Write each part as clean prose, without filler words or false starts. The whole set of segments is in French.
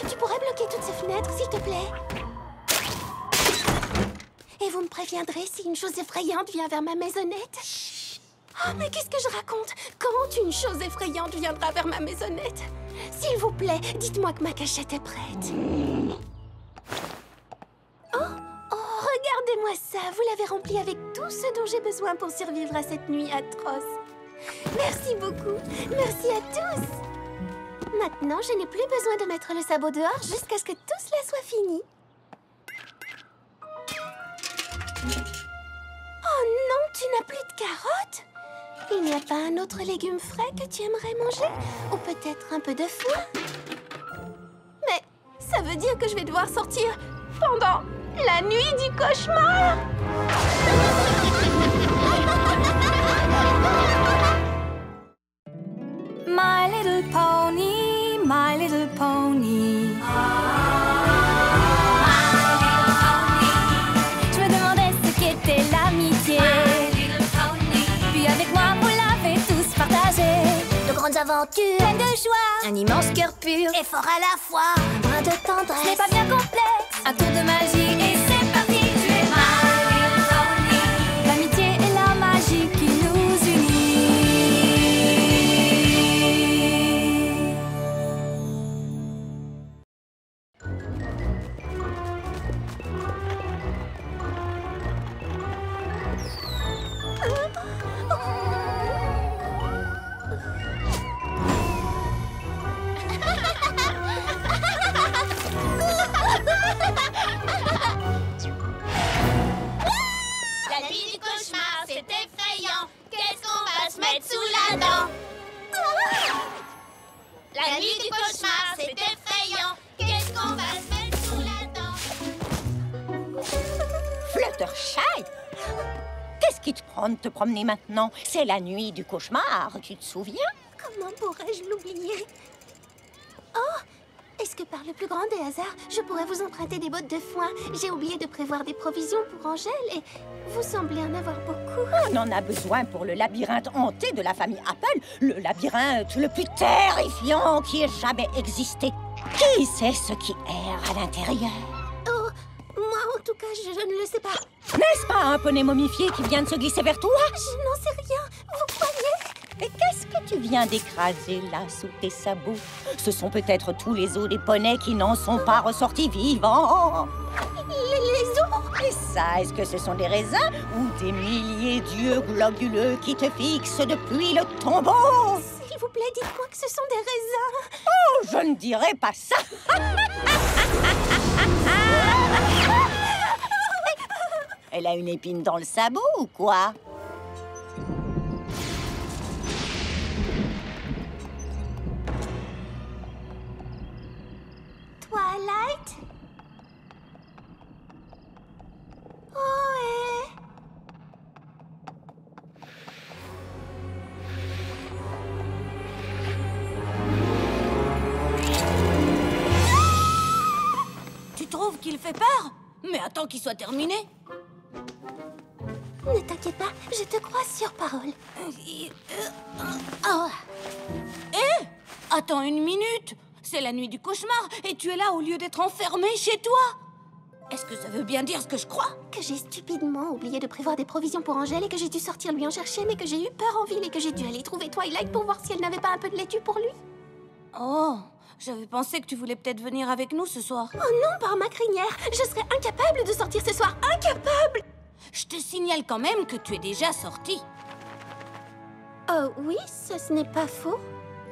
Tu pourrais bloquer toutes ces fenêtres, s'il te plaît? Et vous me préviendrez si une chose effrayante vient vers ma maisonnette? Oh, mais qu'est-ce que je raconte? Quand une chose effrayante viendra vers ma maisonnette? S'il vous plaît, dites-moi que ma cachette est prête. Oh, regardez-moi ça. Vous l'avez remplie avec tout ce dont j'ai besoin pour survivre à cette nuit atroce. Merci beaucoup. Merci à tous. Maintenant, je n'ai plus besoin de mettre le sabot dehors jusqu'à ce que tout cela soit fini. Oh non, tu n'as plus de carottes? Il n'y a pas un autre légume frais que tu aimerais manger? Ou peut-être un peu de foin? Mais ça veut dire que je vais devoir sortir pendant la nuit du cauchemar! My little pony, my little pony. Je me demandais ce qu'était l'amitié. Puis avec moi, vous l'avez tous partagé. De grandes aventures, Pleine de joie, un immense cœur pur, et fort à la fois. un brin de Ce n'est tendresse. pas bien complexe, un tour de magie et c'est parti. Tu es my little pony. L'amitié et la magie qui nous unit. La nuit du cauchemar, c'est effrayant. Qu'est-ce qu'on va se mettre sous la dent? La nuit du cauchemar, c'est effrayant. Qu'est-ce qu'on va se mettre sous la dent? Fluttershy! Qu'est-ce qui te prend de te promener maintenant? C'est la nuit du cauchemar, tu te souviens? Comment pourrais-je l'oublier? Oh! Est-ce que par le plus grand des hasards, je pourrais vous emprunter des bottes de foin? J'ai oublié de prévoir des provisions pour Angèle et vous semblez en avoir beaucoup. On en a besoin pour le labyrinthe hanté de la famille Apple, le labyrinthe le plus terrifiant qui ait jamais existé. Qui sait ce qui erre à l'intérieur? Oh! Moi, en tout cas, je ne le sais pas. N'est-ce pas un poney momifié qui vient de se glisser vers toi? Je n'en sais rien. Vous croyez? Et qu'est-ce que tu viens d'écraser là sous tes sabots? Ce sont peut-être tous les os des poneys qui n'en sont pas ressortis vivants. Les os? Et ça, est-ce que ce sont des raisins ou des milliers d'yeux globuleux qui te fixent depuis le tombeau? S'il vous plaît, dites-moi que ce sont des raisins. Oh, je ne dirais pas ça. Elle a une épine dans le sabot ou quoi? Twilight? Ohé! Tu trouves qu'il fait peur? Mais attends qu'il soit terminé. Ne t'inquiète pas, je te crois sur parole. Oh. Eh! Attends une minute. C'est la nuit du cauchemar et tu es là au lieu d'être enfermé chez toi. Est-ce que ça veut bien dire ce que je crois? Que j'ai stupidement oublié de prévoir des provisions pour Angèle et que j'ai dû sortir lui en chercher, mais que j'ai eu peur en ville et que j'ai dû aller trouver Twilight pour voir si elle n'avait pas un peu de laitue pour lui. Oh, j'avais pensé que tu voulais peut-être venir avec nous ce soir. Oh non, par ma crinière! Je serais incapable de sortir ce soir! Incapable! Je te signale quand même que tu es déjà sortie. Oh oui, ce n'est pas faux.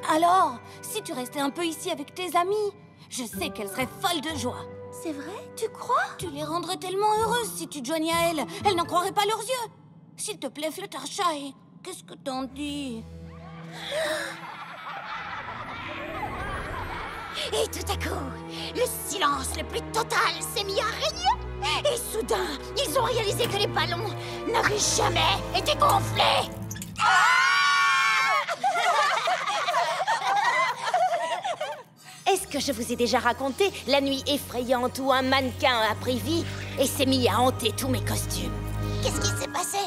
Alors, si tu restais un peu ici avec tes amis, je sais qu'elles seraient folles de joie. C'est vrai? Tu crois? Tu les rendrais tellement heureuses si tu te joignais à elles. Elles n'en croiraient pas leurs yeux. S'il te plaît, Fluttershy, qu'est-ce que t'en dis? Et tout à coup, le silence le plus total s'est mis à régner. Et soudain, ils ont réalisé que les ballons n'avaient jamais été gonflés. Est-ce que je vous ai déjà raconté la nuit effrayante où un mannequin a pris vie et s'est mis à hanter tous mes costumes? Qu'est-ce qui s'est passé?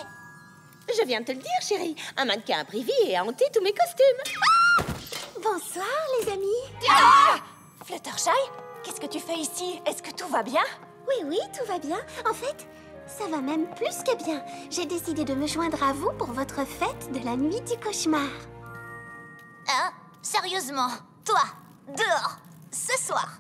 Je viens de te le dire, chérie. Un mannequin a pris vie et a hanté tous mes costumes. Bonsoir, les amis. Fluttershy, qu'est-ce que tu fais ici? Est-ce que tout va bien? Oui, tout va bien. En fait, ça va même plus que bien. J'ai décidé de me joindre à vous pour votre fête de la nuit du cauchemar. Hein? Sérieusement? Toi, dehors, ce soir?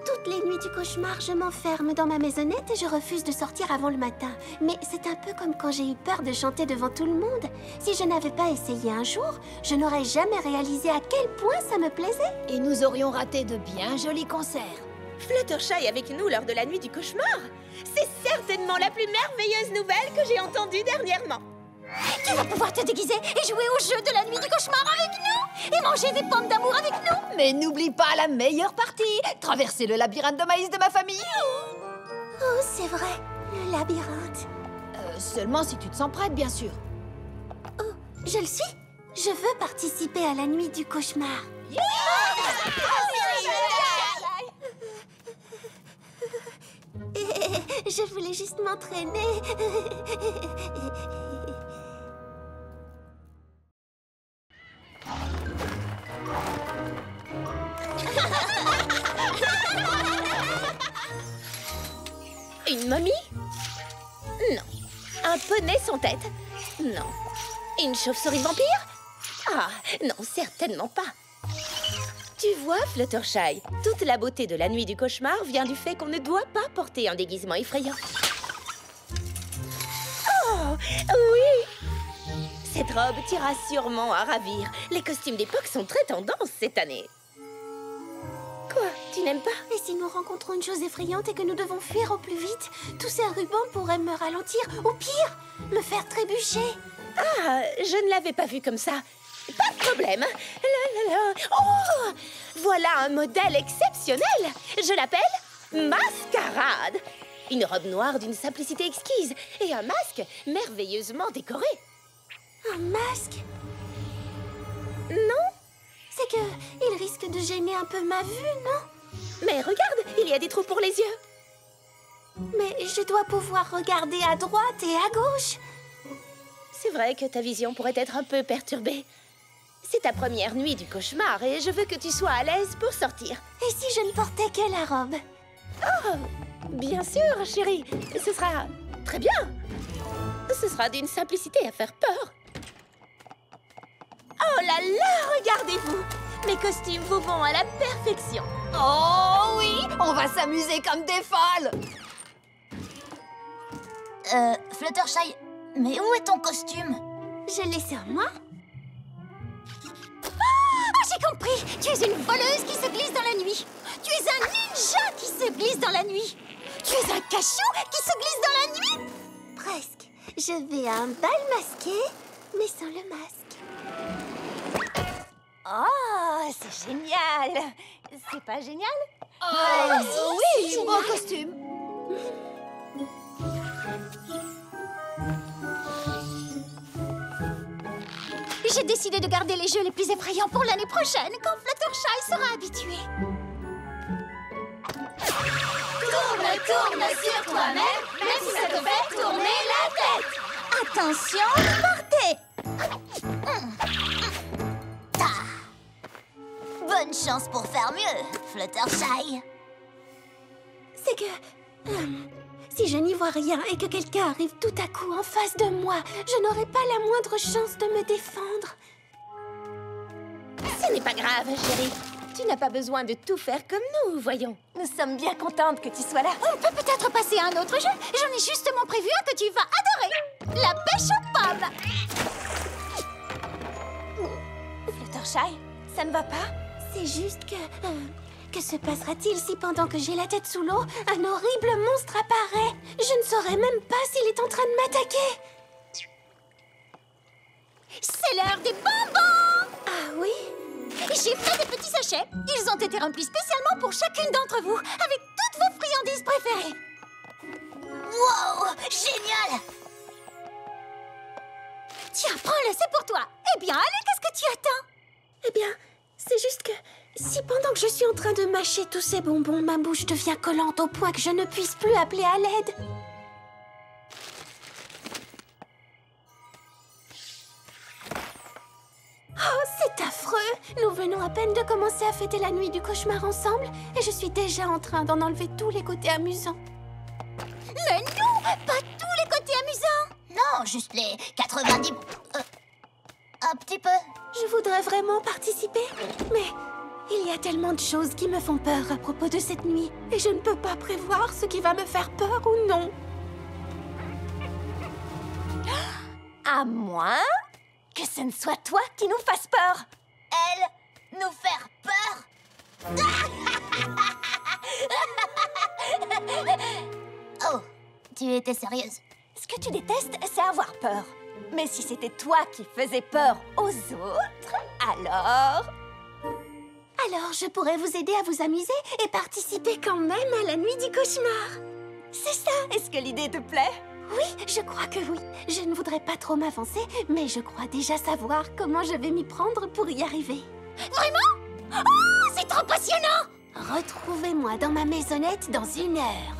Toutes les nuits du cauchemar, je m'enferme dans ma maisonnette et je refuse de sortir avant le matin. Mais c'est un peu comme quand j'ai eu peur de chanter devant tout le monde. Si je n'avais pas essayé un jour, je n'aurais jamais réalisé à quel point ça me plaisait. Et nous aurions raté de bien jolis concerts. Fluttershy avec nous lors de la nuit du cauchemar. C'est certainement la plus merveilleuse nouvelle que j'ai entendue dernièrement. Tu vas pouvoir te déguiser et jouer au jeu de la nuit du cauchemar avec nous? Et manger des pommes d'amour avec nous? Mais n'oublie pas la meilleure partie, traverser le labyrinthe de maïs de ma famille. Oh, c'est vrai, le labyrinthe. Seulement si tu te sens prête, bien sûr. Oh, je le suis. Je veux participer à la nuit du cauchemar. Je voulais juste m'entraîner. Une momie? Non. Un poney sans tête? Non. Une chauve-souris vampire? Ah, non, certainement pas. Tu vois, Fluttershy, toute la beauté de la nuit du cauchemar vient du fait qu'on ne doit pas porter un déguisement effrayant. Oh, oui! Cette robe t'ira sûrement à ravir. Les costumes d'époque sont très tendance cette année. Quoi? Tu n'aimes pas? Et si nous rencontrons une chose effrayante et que nous devons fuir au plus vite, tous ces rubans pourraient me ralentir, ou pire, me faire trébucher. Ah, je ne l'avais pas vu comme ça. Pas de problème. La, la, la. Oh! Voilà un modèle exceptionnel. Je l'appelle Mascarade. Une robe noire d'une simplicité exquise et un masque merveilleusement décoré. Un masque? Non? C'est que il risque de gêner un peu ma vue, non? Mais regarde, il y a des trous pour les yeux. Mais je dois pouvoir regarder à droite et à gauche. C'est vrai que ta vision pourrait être un peu perturbée. C'est ta première nuit du cauchemar et je veux que tu sois à l'aise pour sortir. Et si je ne portais que la robe? Oh, bien sûr, chérie. Ce sera très bien. Ce sera d'une simplicité à faire peur. Oh là là, regardez-vous. Mes costumes vous vont à la perfection. Oh oui, on va s'amuser comme des folles. Fluttershy, mais où est ton costume? Je l'ai sur moi. J'ai compris! Tu es une voleuse qui se glisse dans la nuit! Tu es un ninja qui se glisse dans la nuit! Tu es un cachou qui se glisse dans la nuit! Presque. Je vais à un bal masqué, mais sans le masque. Oh, c'est génial! C'est pas génial? Oui, beau costume. J'ai décidé de garder les jeux les plus effrayants pour l'année prochaine, quand Fluttershy sera habitué. Tourne, tourne sur toi-même, même si ça te fait tourner la tête. Attention, portez. Bonne chance pour faire mieux, Fluttershy. C'est que... si je n'y vois rien et que quelqu'un arrive tout à coup en face de moi, je n'aurai pas la moindre chance de me défendre. Ce n'est pas grave, chérie. Tu n'as pas besoin de tout faire comme nous, voyons. Nous sommes bien contentes que tu sois là. On peut peut-être passer à un autre jeu. J'en ai justement prévu un que tu vas adorer. La pêche aux pommes. Fluttershy, ça ne va pas? C'est juste que... que se passera-t-il si pendant que j'ai la tête sous l'eau, un horrible monstre apparaît? Je ne saurais même pas s'il est en train de m'attaquer. C'est l'heure des bonbons. Ah oui? J'ai fait des petits sachets. Ils ont été remplis spécialement pour chacune d'entre vous, avec toutes vos friandises préférées. Wow, génial! Tiens, prends-le, c'est pour toi. Eh bien, allez, qu'est-ce que tu attends? Eh bien, c'est juste que si pendant que je suis en train de mâcher tous ces bonbons, ma bouche devient collante au point que je ne puisse plus appeler à l'aide. affreux! Nous venons à peine de commencer à fêter la nuit du cauchemar ensemble et je suis déjà en train d'en enlever tous les côtés amusants. Mais non, pas tous les côtés amusants. Non, juste les 90... un petit peu. Je voudrais vraiment participer, mais il y a tellement de choses qui me font peur à propos de cette nuit et je ne peux pas prévoir ce qui va me faire peur ou non. À moins que ce ne soit toi qui nous fasse peur. Elle, nous faire peur. Oh, tu étais sérieuse? Ce que tu détestes, c'est avoir peur. Mais si c'était toi qui faisais peur aux autres, alors... Alors je pourrais vous aider à vous amuser et participer quand même à la nuit du cauchemar. C'est ça, est-ce que l'idée te plaît? Oui, je crois que oui. Je ne voudrais pas trop m'avancer, mais je crois déjà savoir comment je vais m'y prendre pour y arriver. Vraiment? Oh, c'est trop passionnant! Retrouvez-moi dans ma maisonnette dans 1 heure.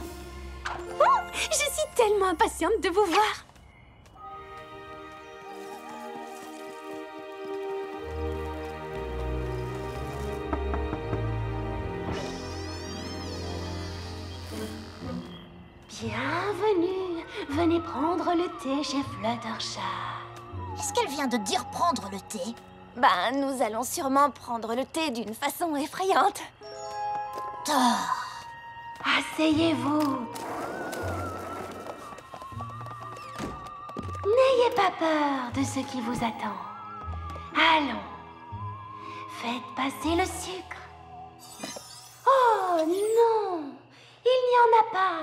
Oh, je suis tellement impatiente de vous voir. Bienvenue. Venez prendre le thé chez Fluttershy. Est-ce qu'elle vient de dire prendre le thé? Ben, nous allons sûrement prendre le thé d'une façon effrayante. Asseyez-vous. N'ayez pas peur de ce qui vous attend. Allons. Faites passer le sucre. Oh non, il n'y en a pas.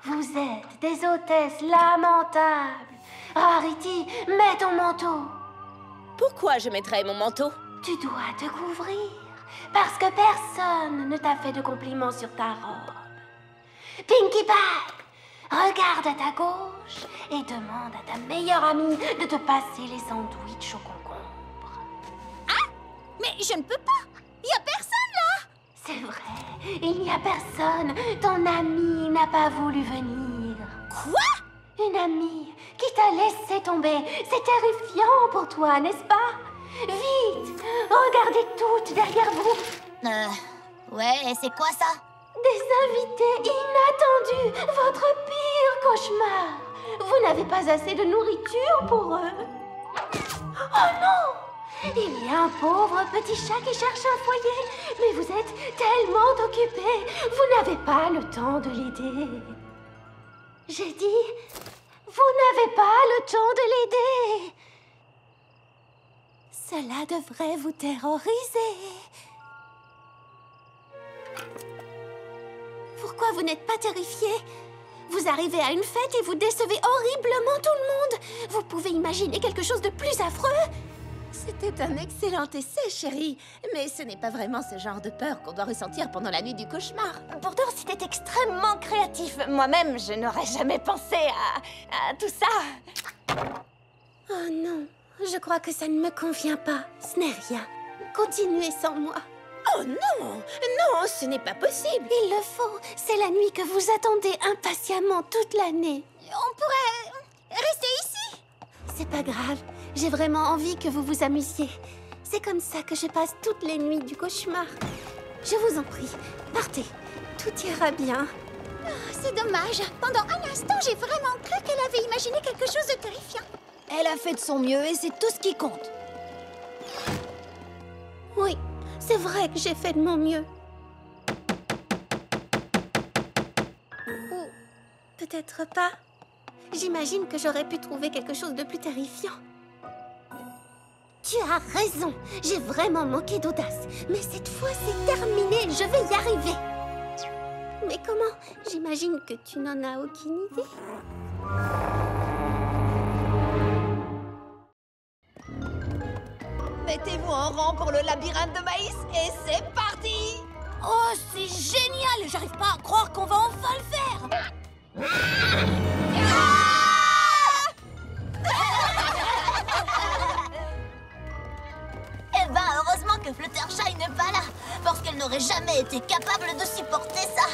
Vous êtes des hôtesses lamentables. Rarity, mets ton manteau. Pourquoi je mettrais mon manteau? Tu dois te couvrir, parce que personne ne t'a fait de compliments sur ta robe. Pinkie Pie, regarde à ta gauche et demande à ta meilleure amie de te passer les sandwichs au concombre. Mais je ne peux pas. Il y a personne là. C'est vrai, il n'y a personne. Ton amie n'a pas voulu venir. Quoi? Une amie qui t'a laissé tomber. C'est terrifiant pour toi, n'est-ce pas? Vite, regardez toutes derrière vous. Ouais, et c'est quoi ça? Des invités inattendus. Votre pire cauchemar. Vous n'avez pas assez de nourriture pour eux. Oh non! Il y a un pauvre petit chat qui cherche un foyer. Mais vous êtes tellement occupé. Vous n'avez pas le temps de l'aider. J'ai dit, vous n'avez pas le temps de l'aider. Cela devrait vous terroriser. Pourquoi vous n'êtes pas terrifié? Vous arrivez à une fête et vous décevez horriblement tout le monde. Vous pouvez imaginer quelque chose de plus affreux? C'était un excellent essai, chérie. Mais ce n'est pas vraiment ce genre de peur qu'on doit ressentir pendant la nuit du cauchemar. Pourtant, c'était extrêmement créatif. Moi-même, je n'aurais jamais pensé à tout ça. Oh non, je crois que ça ne me convient pas. Ce n'est rien. Continuez sans moi. Oh non! Non, ce n'est pas possible. Il le faut. C'est la nuit que vous attendez impatiemment toute l'année. On pourrait rester ici? C'est pas grave. J'ai vraiment envie que vous vous amusiez. C'est comme ça que je passe toutes les nuits du cauchemar. Je vous en prie, partez. Tout ira bien. C'est dommage. Pendant un instant, j'ai vraiment cru qu'elle avait imaginé quelque chose de terrifiant. Elle a fait de son mieux et c'est tout ce qui compte. Oui, c'est vrai que j'ai fait de mon mieux. Ou peut-être pas. J'imagine que j'aurais pu trouver quelque chose de plus terrifiant. Tu as raison. J'ai vraiment manqué d'audace. Mais cette fois, c'est terminé. Je vais y arriver. Mais comment? J'imagine que tu n'en as aucune idée. Mettez-vous en rang pour le labyrinthe de maïs et c'est parti! Oh, c'est génial! J'arrive pas à croire qu'on va enfin le faire! Eh ben, heureusement que Fluttershy n'est pas là, parce qu'elle n'aurait jamais été capable de supporter ça.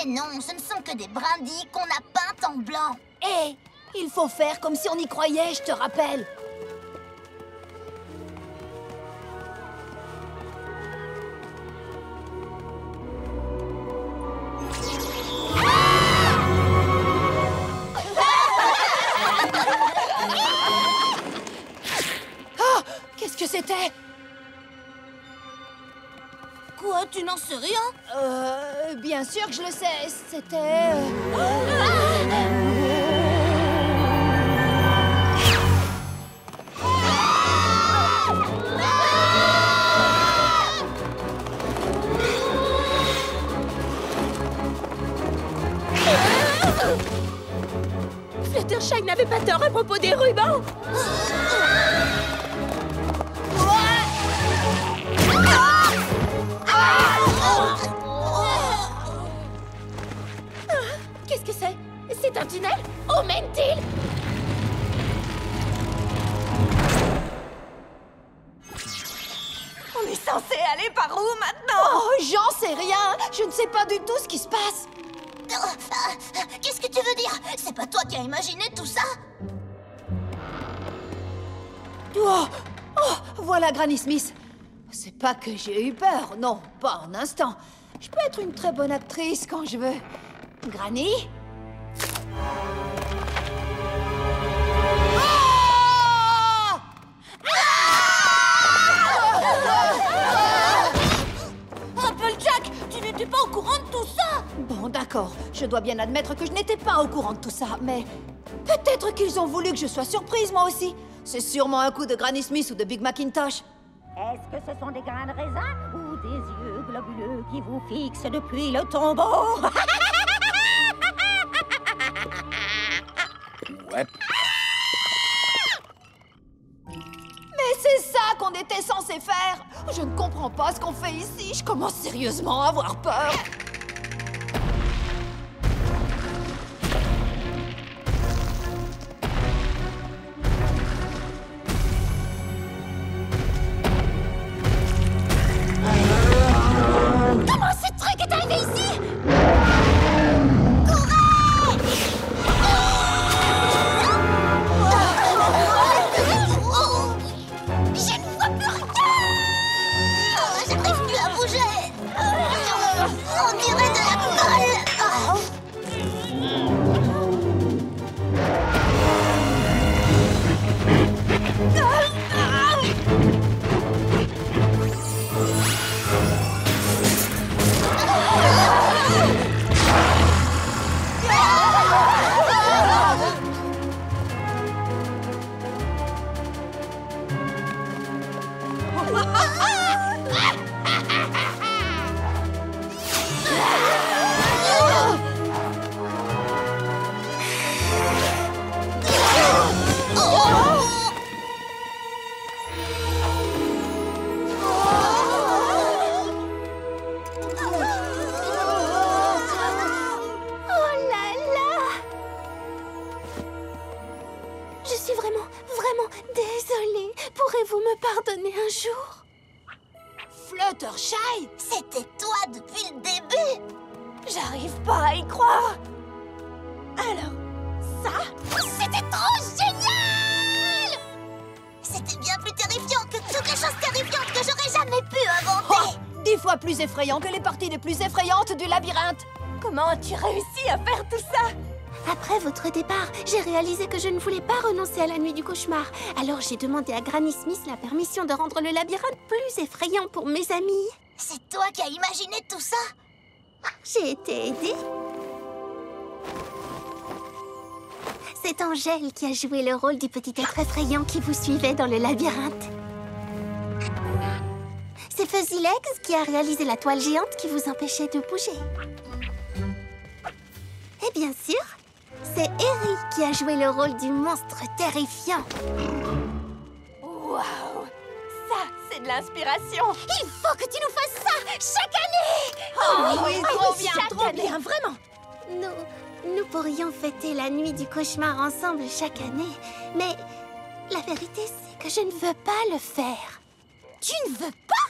Mais non, ce ne sont que des brindilles qu'on a peintes en blanc. Hé, il faut faire comme si on y croyait, je te rappelle. Qu'est-ce que c'était? Quoi, tu n'en sais rien? Bien sûr que je le sais. C'était... Fluttershy n'avait pas tort à propos des rubans. Qu'est-ce que c'est? C'est un tunnel? Où mène-t-il? On est censé aller par où maintenant? Oh, j'en sais rien. Je ne sais pas du tout ce qui se passe. Qu'est-ce que tu veux dire? C'est pas toi qui as imaginé tout ça? Oh, oh, voilà Granny Smith. C'est pas que j'ai eu peur, non, pas un instant. Je peux être une très bonne actrice quand je veux. Granny? Applejack, tu n'étais pas au courant de tout ça? Bon, d'accord, je dois bien admettre que je n'étais pas au courant de tout ça, mais peut-être qu'ils ont voulu que je sois surprise, moi aussi. C'est sûrement un coup de Granny Smith ou de Big Macintosh. Est-ce que ce sont des grains de raisin ou des yeux globuleux qui vous fixent depuis le tombeau? Ouais. Mais c'est ça qu'on était censé faire. Je ne comprends pas ce qu'on fait ici. Je commence sérieusement à avoir peur. Comment ce truc est arrivé ici? Je ne vois plus rien! J'arrive plus à bouger! On dirait de la colle! Je suis vraiment désolée. Pourrez-vous me pardonner un jour? Fluttershy, C'était toi depuis le début! J'arrive pas à y croire. Alors, ça, c'était trop génial! C'était bien plus terrifiant que toutes les choses terrifiantes que j'aurais jamais pu inventer! 10 fois plus effrayant que les parties les plus effrayantes du labyrinthe. Comment as-tu réussi à faire tout ça? Après votre départ, j'ai réalisé que je ne voulais pas renoncer à la nuit du cauchemar. Alors j'ai demandé à Granny Smith la permission de rendre le labyrinthe plus effrayant pour mes amis. C'est toi qui as imaginé tout ça? J'ai été aidée. C'est Angèle qui a joué le rôle du petit être effrayant qui vous suivait dans le labyrinthe. C'est Fuzzy Legs qui a réalisé la toile géante qui vous empêchait de bouger. Et bien sûr, c'est Eri qui a joué le rôle du monstre terrifiant. Waouh! Ça, c'est de l'inspiration! Il faut que tu nous fasses ça chaque année! Oui, trop bien, Chaque trop année, bien. vraiment! Nous pourrions fêter la nuit du cauchemar ensemble chaque année, mais la vérité, c'est que je ne veux pas le faire. Tu ne veux pas?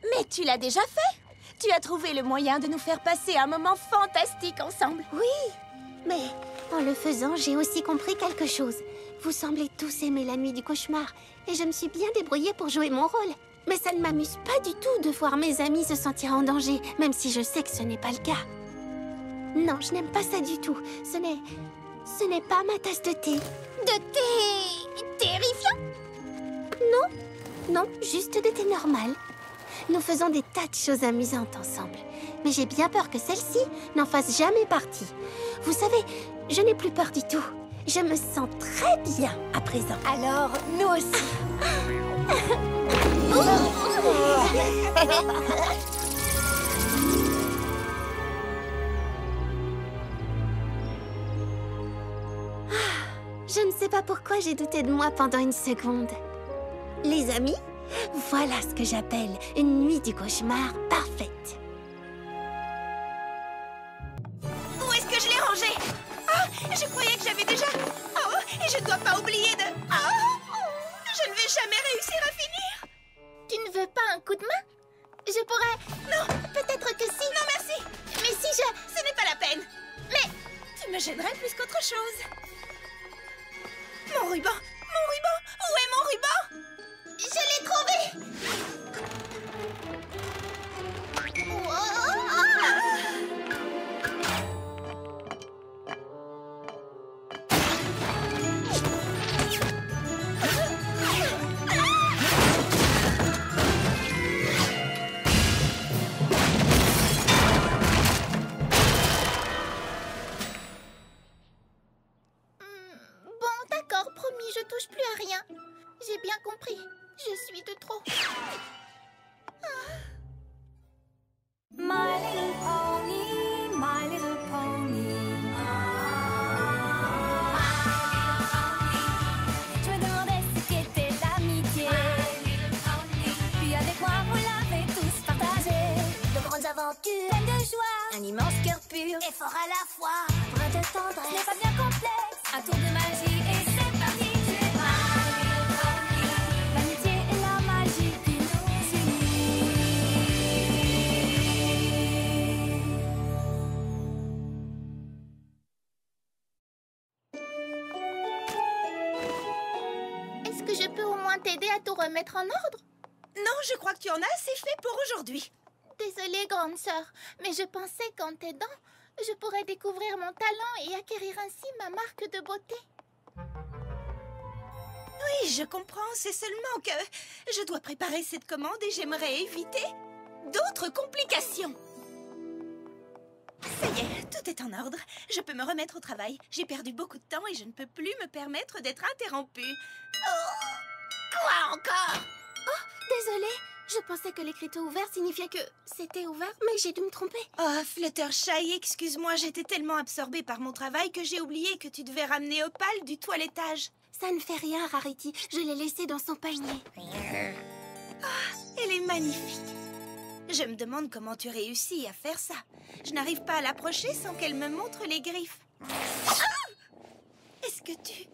Mais tu l'as déjà fait. Tu as trouvé le moyen de nous faire passer un moment fantastique ensemble. Oui, mais en le faisant, j'ai aussi compris quelque chose. Vous semblez tous aimer la nuit du cauchemar, et je me suis bien débrouillée pour jouer mon rôle. Mais ça ne m'amuse pas du tout de voir mes amis se sentir en danger, même si je sais que ce n'est pas le cas. Non, je n'aime pas ça du tout. Ce n'est pas ma tasse de thé. De thé terrifiant? Non, juste de thé normal. Nous faisons des tas de choses amusantes ensemble. Mais j'ai bien peur que celle-ci n'en fasse jamais partie. Vous savez, je n'ai plus peur du tout. Je me sens très bien à présent. Alors, nous aussi. Je ne sais pas pourquoi j'ai douté de moi pendant une seconde. Les amis, voilà ce que j'appelle une nuit du cauchemar parfaite. Où est-ce que je l'ai rangé? Oh, je croyais que j'avais déjà... Oh, et je ne dois pas oublier de... Oh, je ne vais jamais réussir à finir. Tu ne veux pas un coup de main? Je pourrais... Non, peut-être que si. non merci. Mais si je... Ce n'est pas la peine. Mais... Tu me gênerais plus qu'autre chose. Mon ruban! Mon ruban! Où est mon ruban? Je l'ai trouvé! Bon, d'accord, promis, je touche plus à rien. J'ai bien compris. Je suis de trop. My little pony, my little pony. Je me demandais ce qu'était l'amitié. Puis avec moi, vous l'avez tous partagé. De grandes aventures, Pleine de joie, un immense cœur pur. et fort à la fois. Brin de Ce n'est tendresse, pas bien complexe. un tour de magie et c'est parti. Tu es my little pony. L'amitié et la magie qui nous unit. Est-ce que je peux au moins t'aider à tout remettre en ordre? Non, je crois que tu en as assez fait pour aujourd'hui. Désolée, grande sœur, mais je pensais qu'en t'aidant, je pourrais découvrir mon talent et acquérir ainsi ma marque de beauté. Oui, je comprends, c'est seulement que je dois préparer cette commande et j'aimerais éviter d'autres complications. Ça y est, tout est en ordre. Je peux me remettre au travail. J'ai perdu beaucoup de temps et je ne peux plus me permettre d'être interrompue. Oh, quoi encore? Désolée, je pensais que l'écriteau ouvert signifiait que c'était ouvert, mais j'ai dû me tromper. Oh, Fluttershy, excuse-moi, j'étais tellement absorbée par mon travail que j'ai oublié que tu devais ramener Opal du toilettage. Ça ne fait rien, Rarity. Je l'ai laissé dans son panier. Elle est magnifique. Je me demande comment tu réussis à faire ça. Je n'arrive pas à l'approcher sans qu'elle me montre les griffes. Ah! Est-ce que tu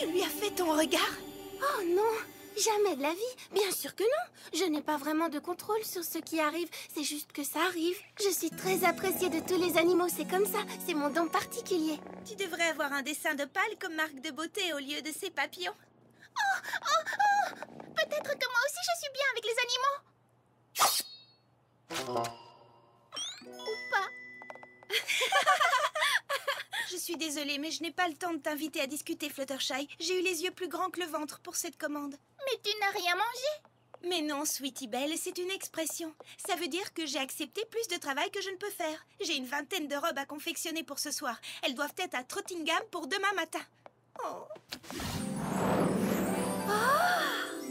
lui as fait ton regard? Oh non, jamais de la vie. Bien sûr que non. Je n'ai pas vraiment de contrôle sur ce qui arrive. C'est juste que ça arrive. Je suis très appréciée de tous les animaux. C'est comme ça. C'est mon don particulier. Tu devrais avoir un dessin d'Opal comme marque de beauté au lieu de ces papillons. Peut-être que moi aussi je suis bien avec les animaux. Ou pas. Je suis désolée, mais je n'ai pas le temps de t'inviter à discuter, Fluttershy. J'ai eu les yeux plus grands que le ventre pour cette commande. Mais tu n'as rien mangé. Mais non, Sweetie Belle, c'est une expression. Ça veut dire que j'ai accepté plus de travail que je ne peux faire. J'ai une vingtaine de robes à confectionner pour ce soir. Elles doivent être à Trottingham pour demain matin. Oh.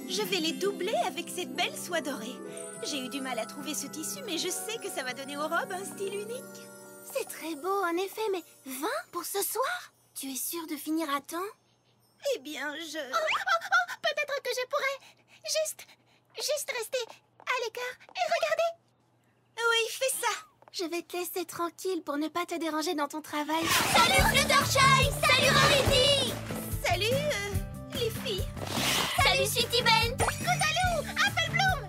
Je vais les doubler avec cette belle soie dorée. J'ai eu du mal à trouver ce tissu, mais je sais que ça va donner aux robes un style unique. C'est très beau, en effet, mais 20 pour ce soir? Tu es sûre de finir à temps? Eh bien, Peut-être que je pourrais juste rester à l'écart et regarder. Oui, fais ça. Je vais te laisser tranquille pour ne pas te déranger dans ton travail. Salut Fluttershy. Salut Rarity. Salut, les filles. Salut Sweetie Belle. Coutalou, Apple Bloom.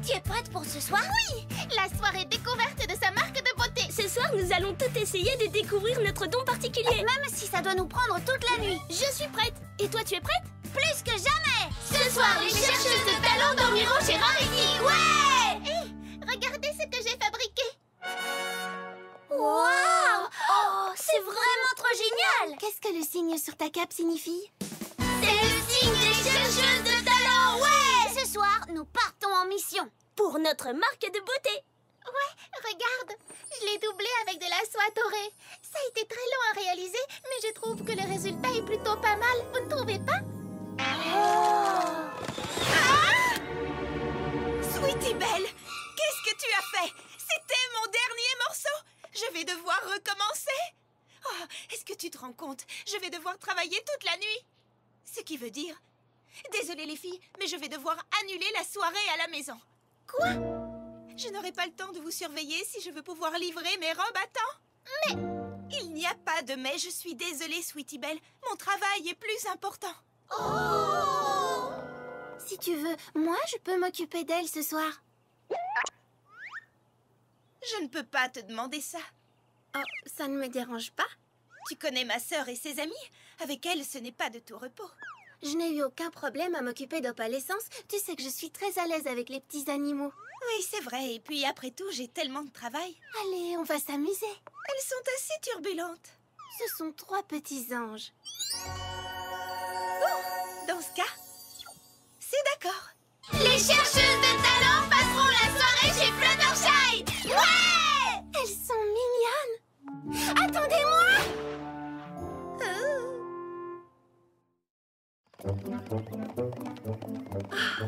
Tu es êtes prête pour ce soir? Oui! La soirée découverte de sa marque de beauté. Ce soir, nous allons tout essayer de découvrir notre don particulier. Même si ça doit nous prendre toute la nuit. Je suis prête. Et toi, tu es prête? Plus que jamais! Ce soir, les chercheuses de talent dormiront chez Rarity. Ouais! Hé, regardez ce que j'ai fabriqué. Waouh! Oh, c'est vraiment trop génial! Qu'est-ce que le signe sur ta cape signifie? C'est le signe des chercheuses de talent, ouais! Ce soir, nous partons en mission. Pour notre marque de beauté. Ouais, regarde, je l'ai doublé avec de la soie dorée. Ça a été très long à réaliser, mais je trouve que le résultat est plutôt pas mal. Vous ne trouvez pas? Ah! Sweetie Belle, qu'est-ce que tu as fait? C'était mon dernier morceau. Je vais devoir recommencer. Oh, est-ce que tu te rends compte? Je vais devoir travailler toute la nuit. Ce qui veut dire... Désolée les filles, mais je vais devoir annuler la soirée à la maison. Quoi? Je n'aurai pas le temps de vous surveiller si je veux pouvoir livrer mes robes à temps. Mais il n'y a pas de mais, je suis désolée, Sweetie Belle. Mon travail est plus important. Oh! Si tu veux, moi, je peux m'occuper d'elle ce soir. Je ne peux pas te demander ça. Oh, ça ne me dérange pas. Tu connais ma sœur et ses amis? Avec elle, ce n'est pas de tout repos. Je n'ai eu aucun problème à m'occuper d'opalescence. Tu sais que je suis très à l'aise avec les petits animaux. Oui, c'est vrai. Et puis après tout, j'ai tellement de travail. Allez, on va s'amuser. Elles sont assez turbulentes. Ce sont 3 petits anges. Bon, dans ce cas, c'est d'accord. Les chercheuses de talent passeront la soirée chez Fluttershy. Ouais! Elles sont mignonnes. Attendez-moi!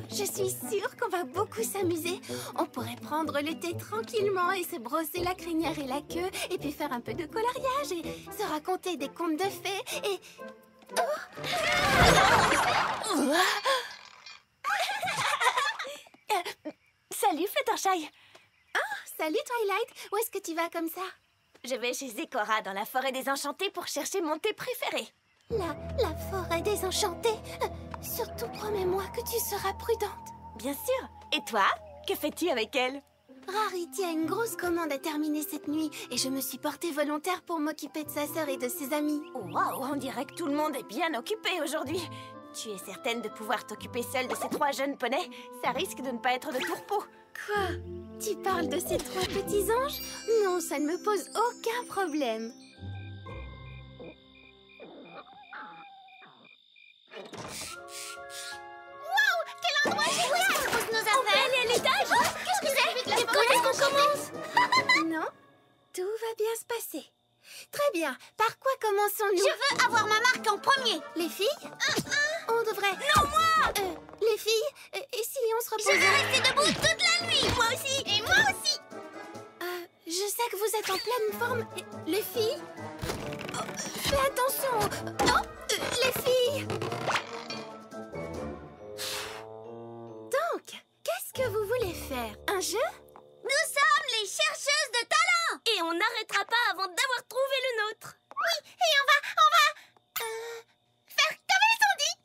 Je suis sûre qu'on va beaucoup s'amuser. On pourrait prendre le thé tranquillement et se brosser la crinière et la queue, et puis faire un peu de coloriage et se raconter des contes de fées et... Salut, Fluttershy. Salut Twilight, où est-ce que tu vas comme ça? Je vais chez Zecora dans la forêt des enchantés pour chercher mon thé préféré. La forêt des enchantés. Surtout promets-moi que tu seras prudente. Bien sûr. Et toi, que fais-tu avec elle? Rarity a une grosse commande à terminer cette nuit et je me suis portée volontaire pour m'occuper de sa sœur et de ses amis. Waouh, on dirait que tout le monde est bien occupé aujourd'hui. Tu es certaine de pouvoir t'occuper seule de ces 3 jeunes poneys? Ça risque de ne pas être de tout repos. Quoi? Tu parles de ces 3 petits anges? Non, ça ne me pose aucun problème. Waouh! Quel endroit génial! Pousse nos On peut affaires. aller à l'étage? Qu'est-ce que c'est? Et quand est-ce qu'on commence? Non, tout va bien se passer. Très bien. Par quoi commençons-nous? Je veux avoir ma marque en premier. Les filles? On devrait... Non, moi! Les filles, et si on se Je reposait? vais rester debout toute la nuit. Moi aussi! Et moi aussi! Je sais que vous êtes en pleine forme. Les filles? Oh, fais attention! Oh, les filles! Donc, qu'est-ce que vous voulez faire? Un jeu? Nous sommes les chercheuses de talent. Et on n'arrêtera pas avant d'avoir trouvé le nôtre. Oui, et on va faire comme elles ont dit.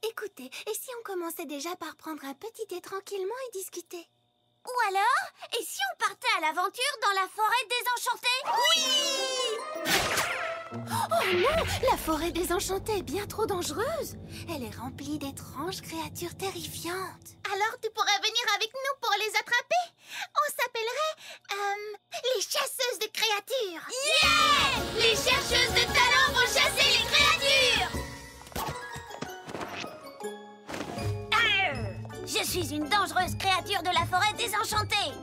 Écoutez, et si on commençait déjà par prendre un petit thé tranquillement et discuter? Ou alors, et si on partait à l'aventure dans la forêt des enchantés? Oh non! La forêt des enchantés est bien trop dangereuse. Elle est remplie d'étranges créatures terrifiantes. Alors tu pourrais venir avec nous pour les attraper. On s'appellerait les chasseuses de créatures. Yeah! Les chercheuses de talent vont chasser les créatures. Je suis une dangereuse créature de la forêt désenchantée.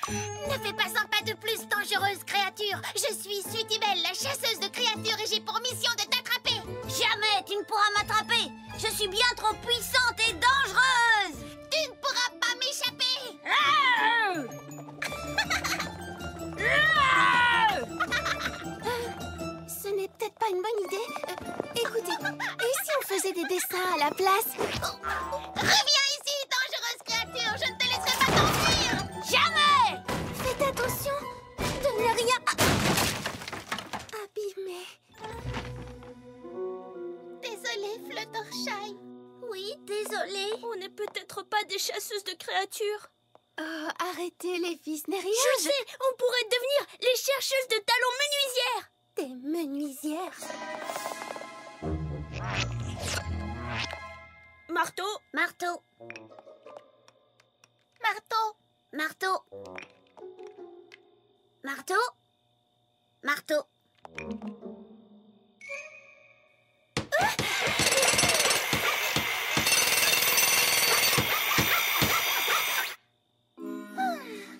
Ne fais pas un pas de plus, dangereuse créature. Je suis Sweetie Belle, la chasseuse de créatures, et j'ai pour mission de t'attraper. Jamais tu ne pourras m'attraper. Je suis bien trop puissante et dangereuse. Tu ne pourras pas m'échapper. Ce n'est peut-être pas une bonne idée. Écoutez, et si on faisait des dessins à la place? Reviens ici, dangereuse créature. Je ne te laisserai pas t'enfuir. Jamais. Faites attention de ne rien abîmer. Désolée, Fluttershy. Oui, désolée. pas des chasseuses de créatures. Oh, arrêtez les filles, ce n'est rien. Je sais, on pourrait devenir les chercheuses de talons menuisières. Des menuisières. Marteau. Marteau. Marteau. Marteau. Marteau. Marteau.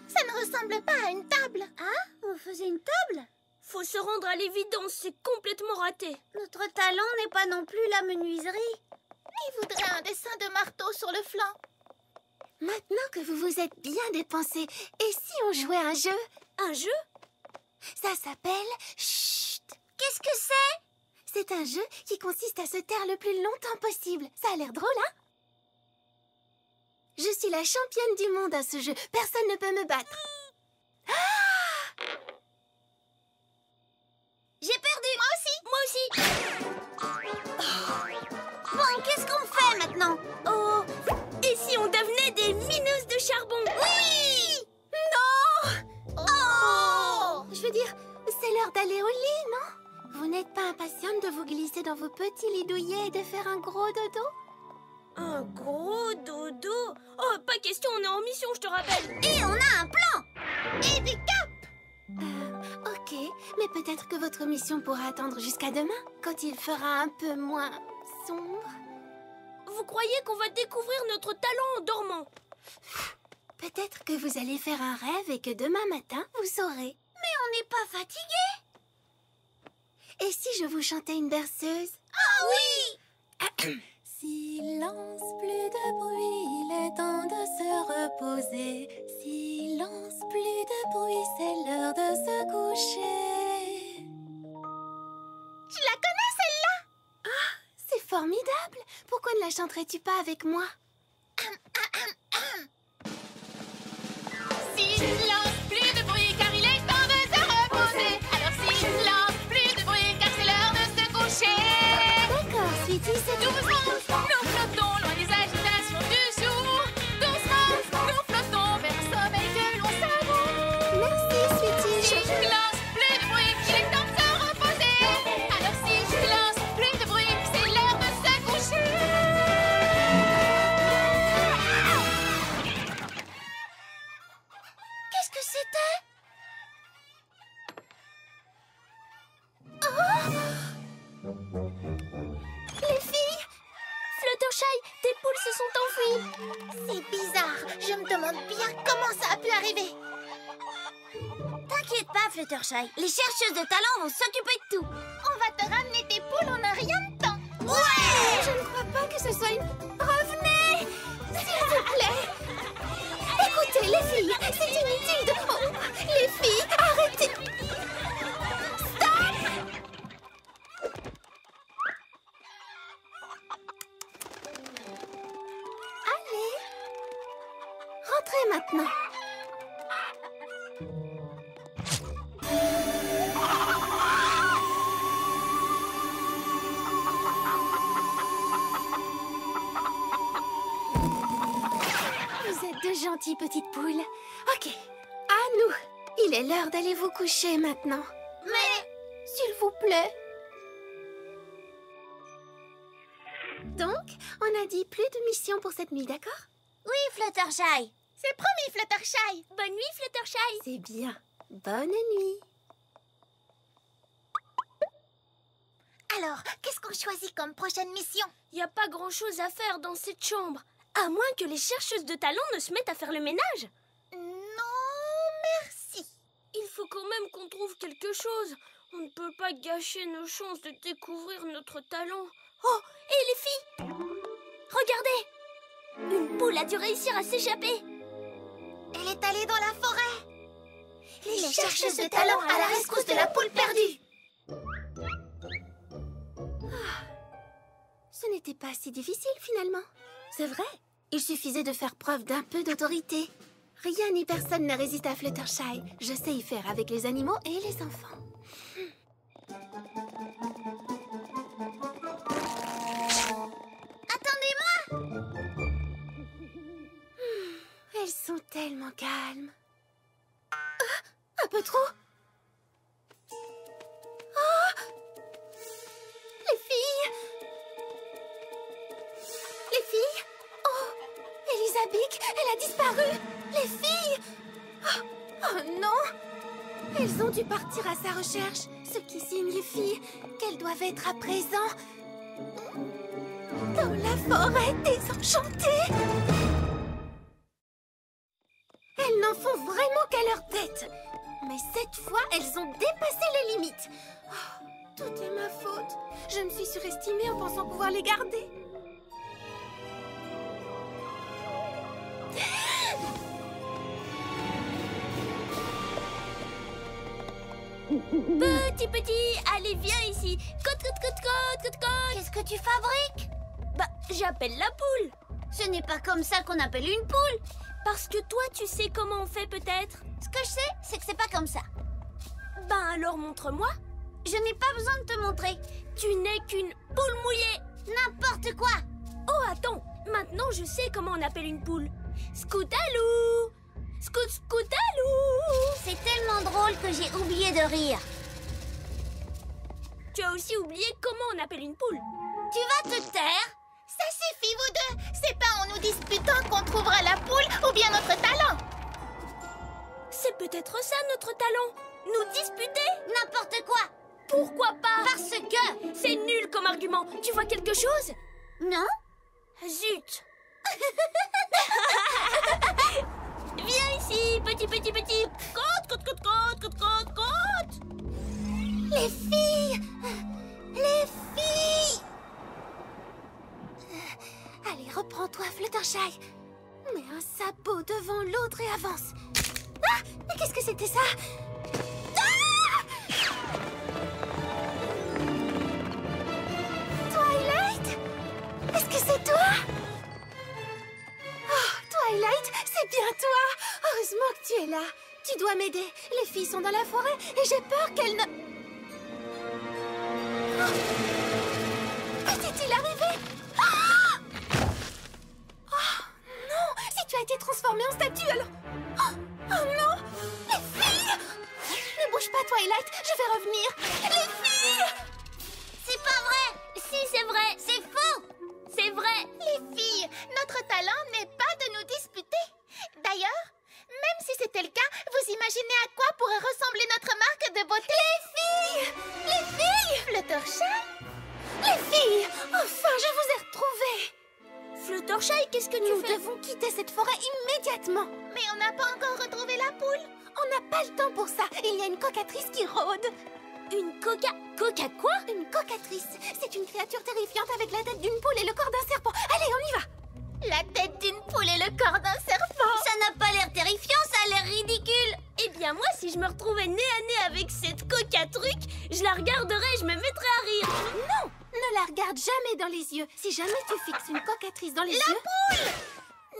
Ça ne ressemble pas à une table. Hein? On faisait une table? Faut se rendre à l'évidence, c'est complètement raté. Notre talent n'est pas non plus la menuiserie. Qui voudrait un dessin de marteau sur le flanc? Maintenant que vous vous êtes bien dépensés, et si on jouait à un jeu? Un jeu? Ça s'appelle... Chut! Qu'est-ce que c'est? C'est un jeu qui consiste à se taire le plus longtemps possible. Ça a l'air drôle, hein? Je suis la championne du monde à ce jeu. Personne ne peut me battre. J'ai perdu. Moi aussi. Bon, qu'est-ce qu'on fait maintenant? Oh, et si on devenait des mineuses de charbon? Oui! Oh! Je veux dire, c'est l'heure d'aller au lit, non? Vous n'êtes pas impatiente de vous glisser dans vos petits lits douillets et de faire un gros dodo? Un gros dodo? Oh, pas question, on est en mission, je te rappelle. Et on a un plan! Et des capes! Ok, mais peut-être que votre mission pourra attendre jusqu'à demain, quand il fera un peu moins sombre. Vous croyez qu'on va découvrir notre talent en dormant? Peut-être que vous allez faire un rêve et que demain matin, vous saurez. Mais on n'est pas fatigué? Et si je vous chantais une berceuse? Ah oui! Silence, plus de bruit, il est temps de se reposer. Silence, plus de bruit, c'est l'heure de se coucher. Tu la connais, celle-là? Ah, c'est formidable! Pourquoi ne la chanterais-tu pas avec moi? Silence, plus de bruit, car il est temps de se reposer. Alors silence, plus de bruit, car c'est l'heure de se coucher. D'accord, Sweetie, c'est tout. Doucement, nous flottons loin des agitations du jour. Doucement, nous flottons vers un sommeil que l'on savoure. Merci, Sweetie. Silence, plus de bruit, il est temps de se reposer. Alors silence, plus de bruit, c'est l'heure de se coucher. Qu'est-ce que c'était? Les filles! Fluttershy, tes poules se sont enfuies. C'est bizarre. Je me demande bien comment ça a pu arriver. T'inquiète pas, Fluttershy. Les chercheuses de talent vont s'occuper de tout. On va te ramener tes poules en un rien de temps. Ouais! Je ne crois pas que ce soit une... Revenez! S'il vous plaît! Écoutez, les filles, c'est inutile de... Oh, les filles, arrêtez! Stop! Allez! Rentrez maintenant. Vous êtes de gentilles petites poules. Ok, à nous. Il est l'heure d'aller vous coucher maintenant. Mais... S'il vous plaît. Donc, on a dit plus de missions pour cette nuit, d'accord? Oui, Fluttershy. C'est promis, Fluttershy. Bonne nuit, Fluttershy. C'est bien. Bonne nuit. Alors, qu'est-ce qu'on choisit comme prochaine mission? Y a pas grand-chose à faire dans cette chambre. À moins que les chercheuses de talent ne se mettent à faire le ménage. Non, merci. Il faut quand même qu'on trouve quelque chose. On ne peut pas gâcher nos chances de découvrir notre talent. Oh, et les filles! Regardez! Une poule a dû réussir à s'échapper. Elle est allée dans la forêt. Les chercheuses de talent à la rescousse de la poule perdue. Ce n'était pas si difficile finalement. C'est vrai. Il suffisait de faire preuve d'un peu d'autorité. Rien ni personne ne résiste à Fluttershy. Je sais y faire avec les animaux et les enfants. Attendez-moi. sont tellement calmes. Un peu trop. Oh! Les filles! Les filles! Oh! Elisabeth, elle a disparu! Les filles! Oh non! Elles ont dû partir à sa recherche, ce qui signifie qu'elles doivent être à présent dans la forêt désenchantée. Elles n'en font vraiment qu'à leur tête. Mais cette fois, elles ont dépassé les limites. Oh, tout est ma faute. Je me suis surestimée en pensant pouvoir les garder. Petit, allez, viens ici. Côte. Qu'est-ce que tu fabriques? Bah, j'appelle la poule. Ce n'est pas comme ça qu'on appelle une poule. Parce que toi, tu sais comment on fait peut-être. Ce que je sais, c'est que c'est pas comme ça. Ben alors montre-moi. Je n'ai pas besoin de te montrer. Tu n'es qu'une poule mouillée. N'importe quoi. Oh, attends. Maintenant, je sais comment on appelle une poule. Scoutalou. Scoutalou. C'est tellement drôle que j'ai oublié de rire. Tu as aussi oublié comment on appelle une poule. Tu vas te taire. Ça suffit, vous deux. C'est pas en nous disputant qu'on trouvera la poule ou bien notre talent. C'est peut-être ça notre talent. Nous disputer. N'importe quoi. Pourquoi pas? Parce que c'est nul comme argument. Tu vois quelque chose? Non. Zut. Viens ici, petit. Côte. Les filles! Les filles! Allez, reprends-toi, Fluttershy. Mets un sabot devant l'autre et avance. Ah! Mais qu'est-ce que c'était ça? Ah! Twilight? Est-ce que c'est toi? Oh, Twilight, c'est bien toi! Heureusement que tu es là. Tu dois m'aider. Les filles sont dans la forêt et j'ai peur qu'elles ne... Qu'est-il arrivé? Oh non! Si tu as été transformée en statue, alors... Oh non! Les filles! Ne bouge pas, Twilight, je vais revenir. Les filles! C'est pas vrai. Si, c'est vrai. C'est faux. C'est vrai. Les filles, notre talent n'est pas de nous disputer. D'ailleurs, même si c'était le cas, vous imaginez à quoi pourrait ressembler notre marque de beauté? Les filles! Les filles! Fluttershy? Les filles! Enfin, je vous ai retrouvées! Fluttershy, qu'est-ce que Nous devons quitter cette forêt immédiatement. Mais on n'a pas encore retrouvé la poule. On n'a pas le temps pour ça. Il y a une cocatrice qui rôde. Une coca quoi? Une cocatrice. C'est une créature terrifiante avec la tête d'une poule et le corps d'un serpent. Allez, on y va! La tête d'une poule et le corps d'un serpent. Ça n'a pas l'air terrifiant, ça a l'air ridicule. Eh bien moi, si je me retrouvais nez à nez avec cette coca-truc, je la regarderais et je me mettrais à rire. Non! Ne la regarde jamais dans les yeux. Si jamais tu fixes une cocatrice dans les yeux... La poule!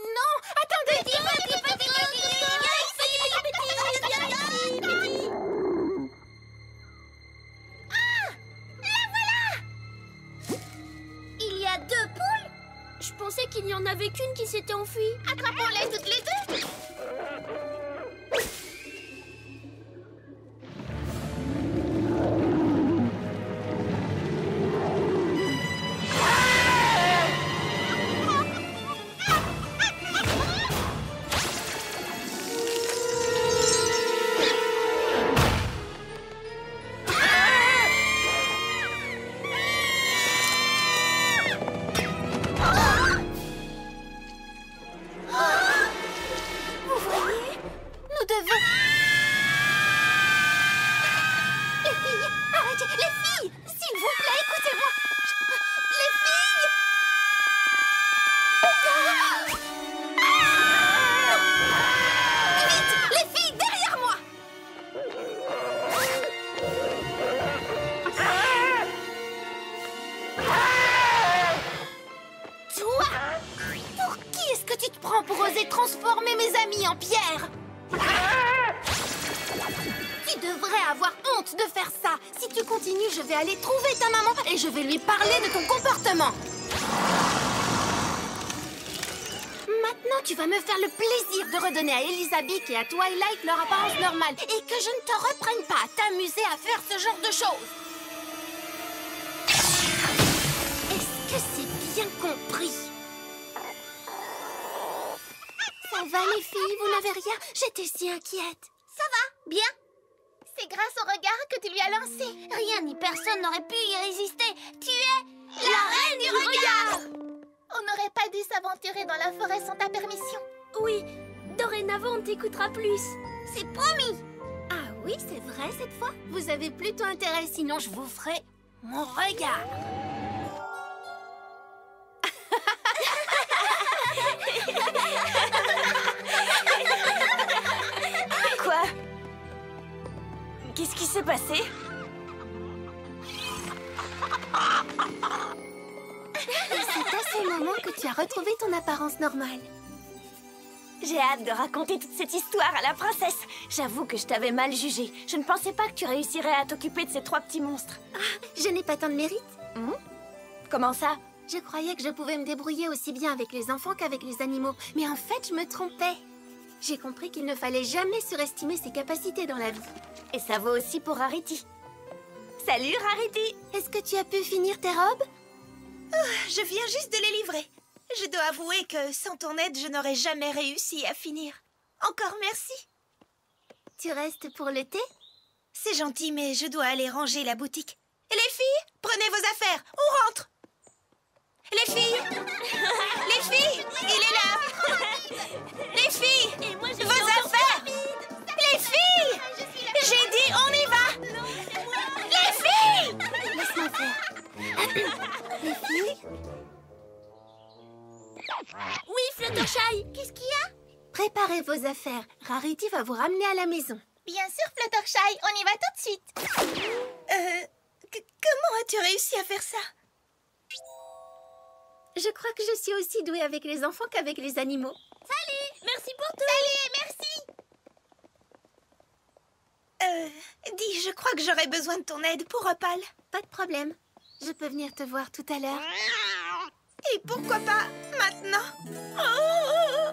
Non! Attendez! Petit. Ah! La voilà! Il y a 2 poules? Je pensais qu'il n'y en avait qu'une qui s'était enfuie. Attrapons-les toutes les deux. transformer mes amis en pierre. Tu devrais avoir honte de faire ça. Si tu continues, je vais aller trouver ta maman et je vais lui parler de ton comportement. Maintenant, Maintenant, tu vas me faire le plaisir de redonner à Elizabeth et à Twilight leur apparence normale et que je ne te reprenne pas à t'amuser à faire ce genre de choses. Est-ce que c'est bien compris? Ça va, les filles? Vous n'avez rien? J'étais si inquiète. Ça va, bien. C'est grâce au regard que tu lui as lancé. Rien ni personne n'aurait pu y résister. Tu es la reine du regard. On n'aurait pas dû s'aventurer dans la forêt sans ta permission. Oui, dorénavant on t'écoutera plus. C'est promis. Ah oui, c'est vrai cette fois? Vous avez plutôt intérêt, sinon je vous ferai mon regard. Quoi? Qu'est-ce qui s'est passé? C'est à ce moment que tu as retrouvé ton apparence normale. J'ai hâte de raconter toute cette histoire à la princesse. J'avoue que je t'avais mal jugé. Je ne pensais pas que tu réussirais à t'occuper de ces 3 petits monstres. Ah, je n'ai pas tant de mérite. Comment ça? Je croyais que je pouvais me débrouiller aussi bien avec les enfants qu'avec les animaux. Mais en fait, je me trompais. J'ai compris qu'il ne fallait jamais surestimer ses capacités dans la vie. Et ça vaut aussi pour Rarity. Salut Rarity! Est-ce que tu as pu finir tes robes? Je viens juste de les livrer. Je dois avouer que sans ton aide, je n'aurais jamais réussi à finir. Encore merci. Tu restes pour le thé? C'est gentil, mais je dois aller ranger la boutique. Et les filles, prenez vos affaires, on rentre. Les filles! Les filles! Il est là! Les filles! Vos affaires! Les filles! J'ai dit on y va! Les filles! Laisse-moi faire. Les filles? Oui, Fluttershy. Qu'est-ce qu'il y a? Préparez vos affaires. Rarity va vous ramener à la maison. Bien sûr, Fluttershy, on y va tout de suite. Comment as-tu réussi à faire ça? Je crois que je suis aussi douée avec les enfants qu'avec les animaux. Salut. Merci pour tout. Salut, merci. Dis, je crois que j'aurais besoin de ton aide pour Opal. Pas de problème. Je peux venir te voir tout à l'heure. Et pourquoi pas maintenant? Oh